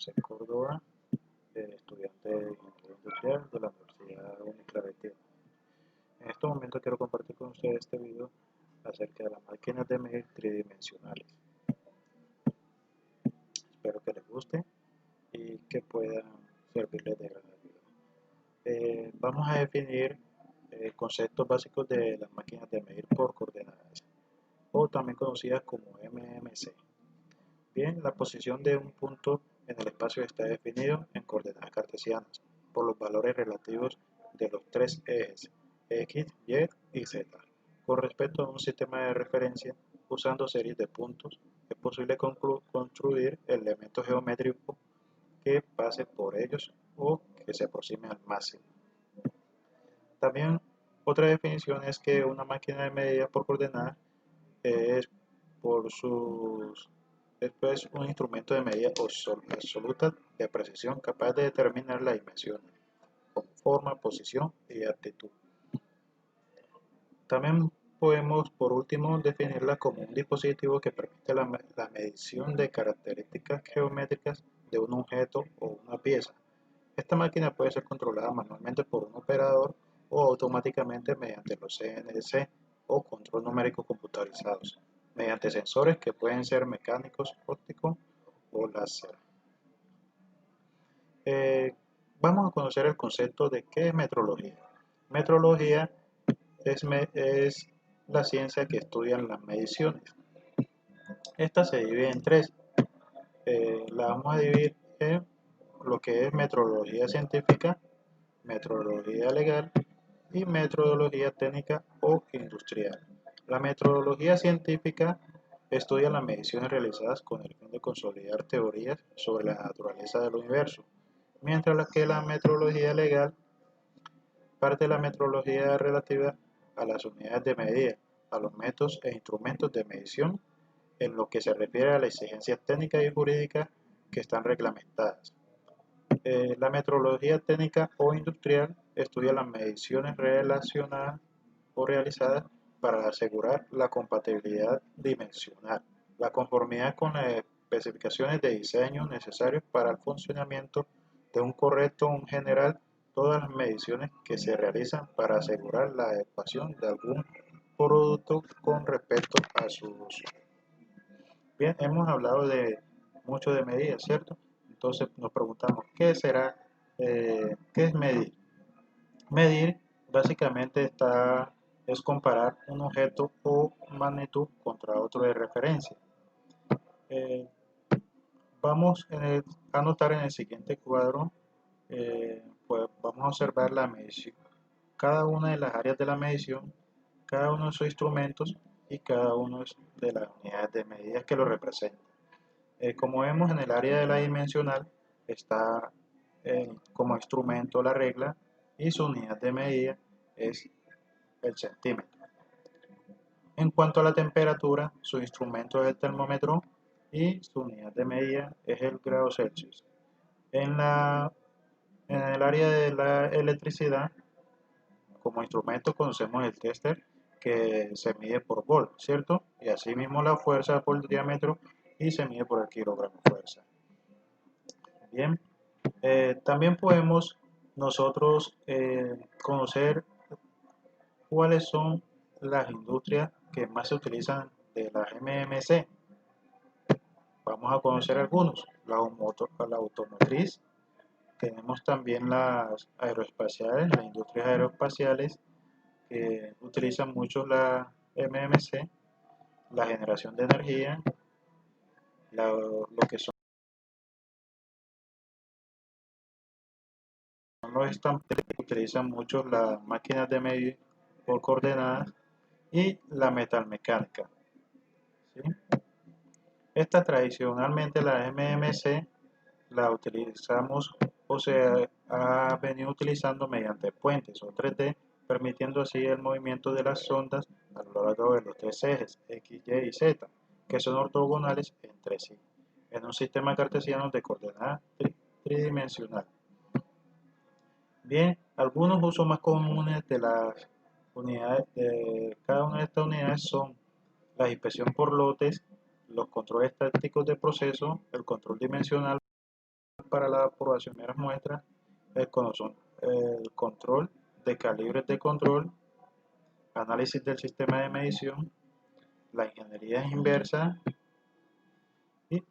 José Córdoba, estudiante de Ingeniería Industrial de la Universidad Uniclaretia. En este momento quiero compartir con ustedes este video acerca de las máquinas de medir tridimensionales. Espero que les guste y que puedan servirles de gran ayuda. Vamos a definir conceptos básicos de las máquinas de medir por coordenadas, o también conocidas como MMC. Bien, la posición de un punto en el espacio está definido en coordenadas cartesianas por los valores relativos de los tres ejes X, Y y Z. Con respecto a un sistema de referencia, usando series de puntos, es posible construir elementos geométricos que pase por ellos o que se aproxime al máximo. También otra definición es que una máquina de medida por coordenadas es un instrumento de medida absoluta de precisión capaz de determinar las dimensiones con forma, posición y actitud. También podemos, por último, definirla como un dispositivo que permite la medición de características geométricas de un objeto o una pieza. Esta máquina puede ser controlada manualmente por un operador o automáticamente mediante los CNC o control numérico computarizados, mediante sensores que pueden ser mecánicos, ópticos o láser. Vamos a conocer el concepto de qué es metrología. Metrología es la ciencia que estudia las mediciones. Esta se divide en tres. La vamos a dividir en lo que es metrología científica, metrología legal y metodología técnica o industrial. La metodología científica estudia las mediciones realizadas con el fin de consolidar teorías sobre la naturaleza del universo, mientras que la metodología legal parte de la metodología relativa a las unidades de medida, a los métodos e instrumentos de medición en lo que se refiere a las exigencias técnicas y jurídicas que están reglamentadas. La metrología técnica o industrial estudia las mediciones relacionadas o realizadas para asegurar la compatibilidad dimensional, la conformidad con las especificaciones de diseño necesarios para el funcionamiento de un correcto o un general, todas las mediciones que se realizan para asegurar la adecuación de algún producto con respecto a su uso. Bien, hemos hablado mucho de medidas, ¿cierto? Entonces nos preguntamos, ¿qué es medir? Medir básicamente es comparar un objeto o magnitud contra otro de referencia. Eh, Vamos a notar en el siguiente cuadro, pues vamos a observar la medición, cada una de las áreas de la medición, cada uno de sus instrumentos y cada una de las unidades de medidas que lo representan. Como vemos en el área de la dimensional está como instrumento la regla y su unidad de medida es el centímetro. En cuanto a la temperatura, su instrumento es el termómetro y su unidad de medida es el grado Celsius. En el área de la electricidad, como instrumento conocemos el tester que se mide por volt, ¿cierto? Y asimismo la fuerza por diámetro y se mide por el kilogramo fuerza. Bien, también podemos nosotros conocer cuáles son las industrias que más se utilizan de las MMC. Vamos a conocer algunos. La automotriz, tenemos también las aeroespaciales, las industrias aeroespaciales que utilizan mucho la MMC, la generación de energía, lo que son los estamperos, que utilizan mucho las máquinas de medir por coordenadas y la metalmecánica, ¿sí? Esta tradicionalmente la MMC la utilizamos o se ha venido utilizando mediante puentes o 3D, permitiendo así el movimiento de las ondas a lo largo de los tres ejes X, Y y Z, que son ortogonales entre sí, en un sistema cartesiano de coordenadas tridimensional. Bien, algunos usos más comunes de las unidades de cada una de estas unidades son la inspección por lotes, los controles tácticos de proceso, el control dimensional para la aprobación de las muestras, el control de calibres de control, análisis del sistema de medición, la ingeniería inversa y,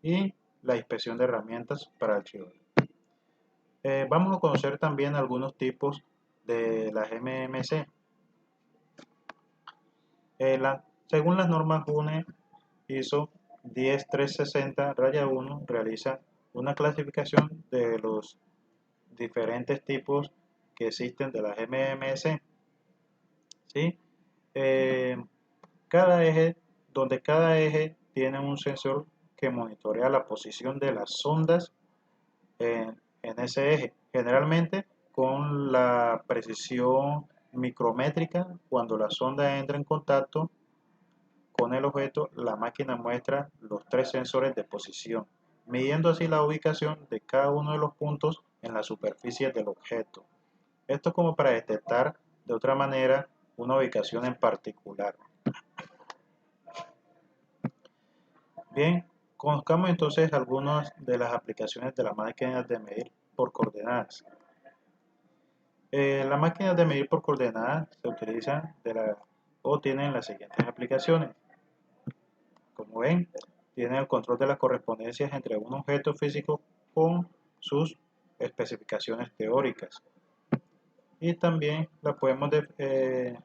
y la inspección de herramientas para archivos. Vamos a conocer también algunos tipos de las MMC. Según las normas UNE ISO 10360-1 realiza una clasificación de los diferentes tipos que existen de las MMC. ¿Sí? Cada eje tiene un sensor que monitorea la posición de las sondas en ese eje, generalmente con la precisión micrométrica. Cuando la sonda entra en contacto con el objeto, la máquina muestra los 3 sensores de posición, midiendo así la ubicación de cada uno de los puntos en la superficie del objeto. Esto como para detectar de otra manera una ubicación en particular. Bien, conozcamos entonces algunas de las aplicaciones de las máquinas de medir por coordenadas. Las máquinas de medir por coordenadas se utilizan o tienen las siguientes aplicaciones. Como ven, tienen el control de las correspondencias entre un objeto físico con sus especificaciones teóricas. Y también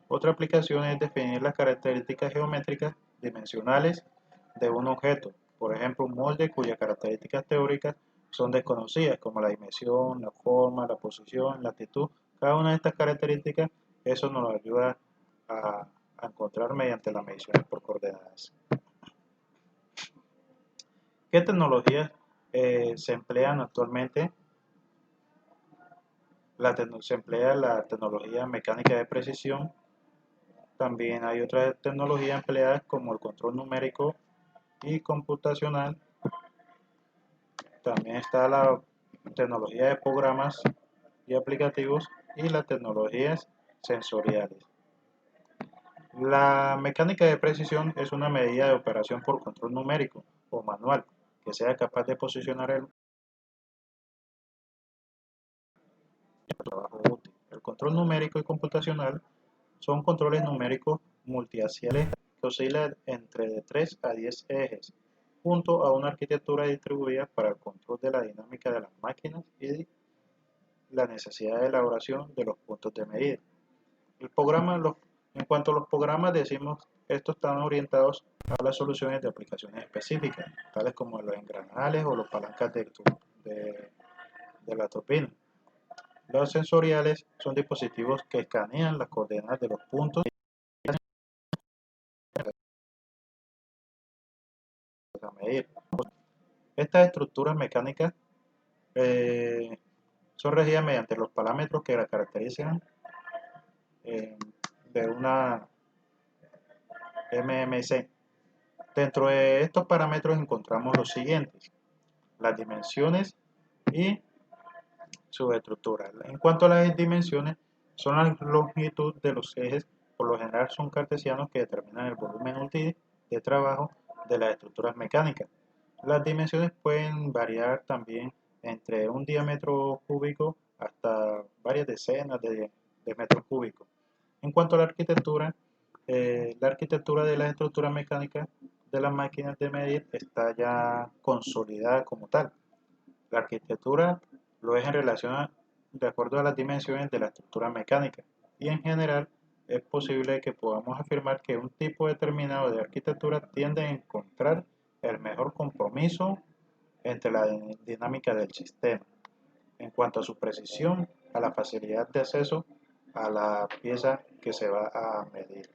otra aplicación es definir las características geométricas dimensionales de un objeto. Por ejemplo, un molde cuyas características teóricas son desconocidas, como la dimensión, la forma, la posición, la latitud. Cada una de estas características, eso nos ayuda a encontrar mediante las mediciones por coordenadas. ¿Qué tecnologías se emplean actualmente? Se emplea la tecnología mecánica de precisión. También hay otras tecnologías empleadas como el control numérico y computacional. También está la tecnología de programas y aplicativos y las tecnologías sensoriales. La mecánica de precisión es una medida de operación por control numérico o manual que sea capaz de posicionar el trabajo útil. El control numérico y computacional son controles numéricos multiaxiales que oscilan entre de 3 a 10 ejes, junto a una arquitectura distribuida para el control de la dinámica de las máquinas y la necesidad de elaboración de los puntos de medida. En cuanto a los programas, decimos estos están orientados a las soluciones de aplicaciones específicas, tales como los engranales o los palancas de la turbina. Los sensoriales son dispositivos que escanean las coordenadas de los puntos a medir. Estas estructuras mecánicas son regidas mediante los parámetros que la caracterizan de una MMC. Dentro de estos parámetros encontramos los siguientes: las dimensiones y su estructura. En cuanto a las dimensiones, son la longitud de los ejes, por lo general son cartesianos, que determinan el volumen útil de trabajo de las estructuras mecánicas. Las dimensiones pueden variar también entre un diámetro cúbico hasta varias decenas de metros cúbicos. En cuanto a la arquitectura de las estructuras mecánicas de las máquinas de medir está ya consolidada como tal. La arquitectura lo es en relación de acuerdo a las dimensiones de la estructura mecánica, y en general es posible que podamos afirmar que un tipo determinado de arquitectura tiende a encontrar el mejor compromiso entre la dinámica del sistema, en cuanto a su precisión, a la facilidad de acceso a la pieza que se va a medir.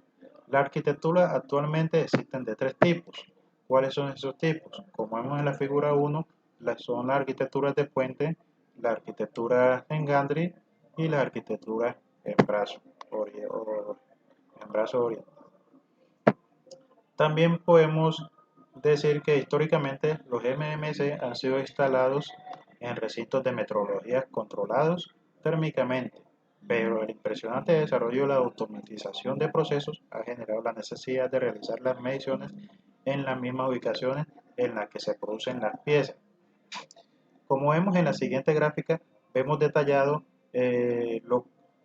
La arquitectura actualmente existen de 3 tipos. ¿Cuáles son esos tipos? Como vemos en la figura 1, son las arquitecturas de puente, la arquitectura en Gandry y la arquitectura en brazo orientado. También podemos decir que históricamente los MMC han sido instalados en recintos de metrología controlados térmicamente, pero el impresionante desarrollo de la automatización de procesos ha generado la necesidad de realizar las mediciones en las mismas ubicaciones en las que se producen las piezas. Como vemos en la siguiente gráfica, vemos detallado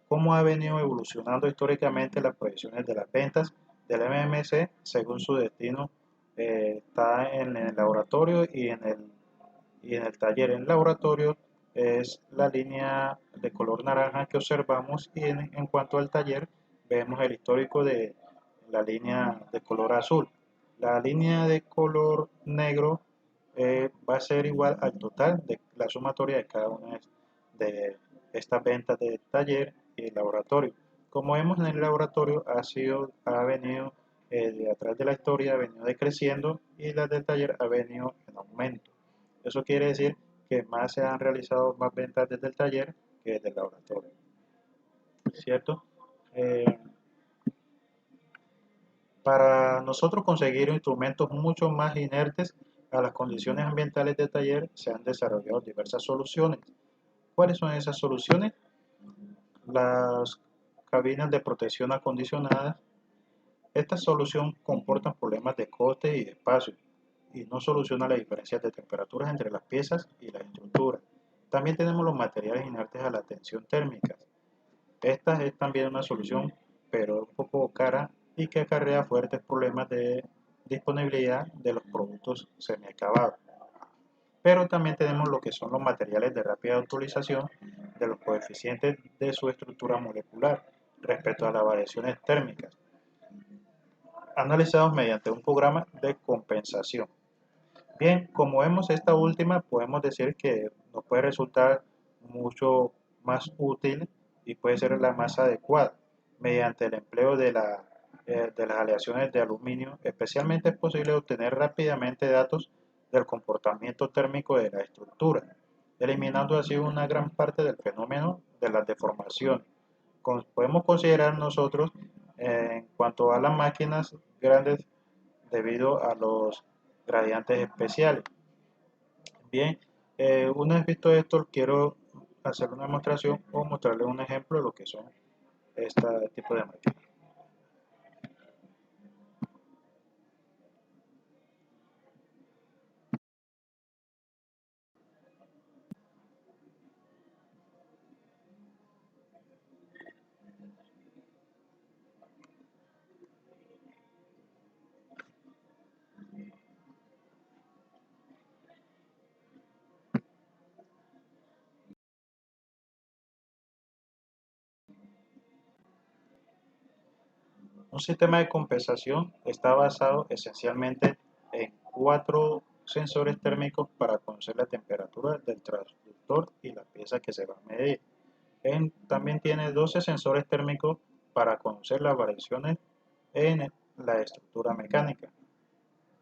cómo ha venido evolucionando históricamente las proyecciones de las ventas del MMC según su destino está en el laboratorio y en el taller. En el laboratorio es la línea de color naranja que observamos y en cuanto al taller vemos el histórico de la línea de color azul. La línea de color negro va a ser igual al total de la sumatoria de cada una de estas ventas de taller y laboratorio. Como vemos en el laboratorio ha venido de atrás de la historia, ha venido decreciendo y la del taller ha venido en aumento. Eso quiere decir que más se han realizado más ventas desde el taller que desde el laboratorio, ¿cierto? Eh, para nosotros conseguir instrumentos mucho más inertes a las condiciones ambientales del taller se han desarrollado diversas soluciones. ¿Cuáles son esas soluciones? Las cabinas de protección acondicionadas. Esta solución comporta problemas de coste y de espacio y no soluciona las diferencias de temperaturas entre las piezas y la estructura. También tenemos los materiales inertes a la tensión térmica. Esta es también una solución, pero un poco cara y que acarrea fuertes problemas de disponibilidad de los productos semiacabados. Pero también tenemos lo que son los materiales de rápida utilización de los coeficientes de su estructura molecular respecto a las variaciones térmicas, analizados mediante un programa de compensación. Bien, como vemos esta última, podemos decir que nos puede resultar mucho más útil y puede ser la más adecuada mediante el empleo de las aleaciones de aluminio. Especialmente es posible obtener rápidamente datos del comportamiento térmico de la estructura, eliminando así una gran parte del fenómeno de las deformaciones. Podemos considerar nosotros en cuanto a las máquinas grandes debido a los gradientes especiales. Bien, una vez visto esto, quiero hacer una demostración o mostrarles un ejemplo de lo que son este tipo de máquinas. Un sistema de compensación está basado esencialmente en 4 sensores térmicos para conocer la temperatura del transductor y la pieza que se va a medir. También tiene 12 sensores térmicos para conocer las variaciones en la estructura mecánica.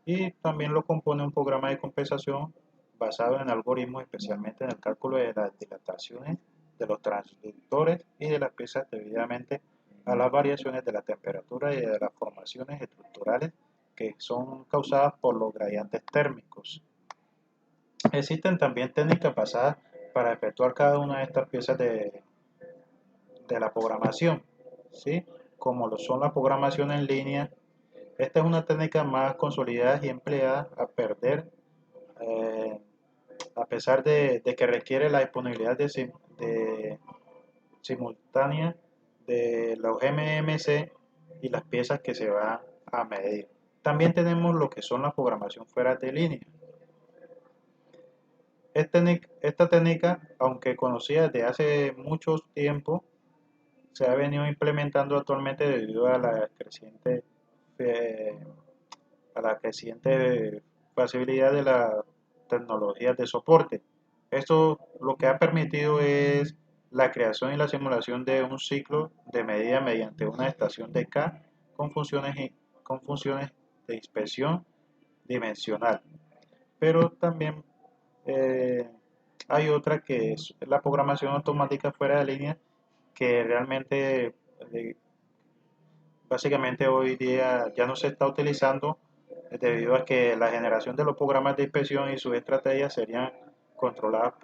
Y también lo compone un programa de compensación basado en algoritmos, especialmente en el cálculo de las dilataciones de los transductores y de las piezas debidamente a las variaciones de la temperatura y de las formaciones estructurales que son causadas por los gradientes térmicos. Existen también técnicas basadas para efectuar cada una de estas piezas de la programación, ¿sí? Como lo son la programación en línea. Esta es una técnica más consolidada y empleada eh, a pesar de que requiere la disponibilidad de simultánea de los MMC y las piezas que se van a medir. También tenemos lo que son la programación fuera de línea. Esta técnica, aunque conocida desde hace mucho tiempo, se ha venido implementando actualmente debido eh, a la creciente facilidad de las tecnologías de soporte. Esto lo que ha permitido es la creación y la simulación de un ciclo de medida mediante una estación de K con funciones de inspección dimensional. Pero también eh, hay otra que es la programación automática fuera de línea que realmente básicamente hoy día ya no se está utilizando debido a que la generación de los programas de inspección y sus estrategias serían controladas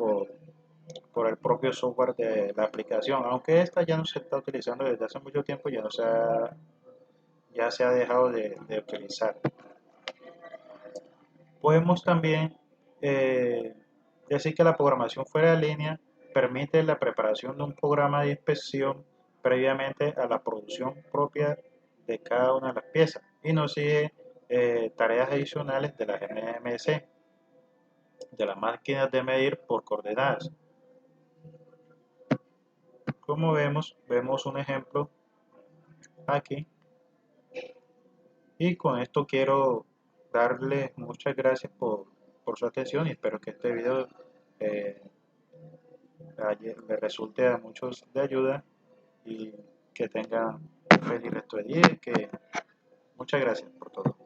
por el propio software de la aplicación, aunque esta ya no se está utilizando desde hace mucho tiempo, ya se ha dejado de utilizar. Podemos también eh, Y así que la programación fuera de línea permite la preparación de un programa de inspección previamente a la producción propia de cada una de las piezas y no sigue tareas adicionales de las MMC, de las máquinas de medir por coordenadas. Como vemos un ejemplo aquí y con esto quiero darles muchas gracias por su atención y espero que este video eh, les resulte a muchos de ayuda y que tengan un feliz resto de día y que muchas gracias por todo.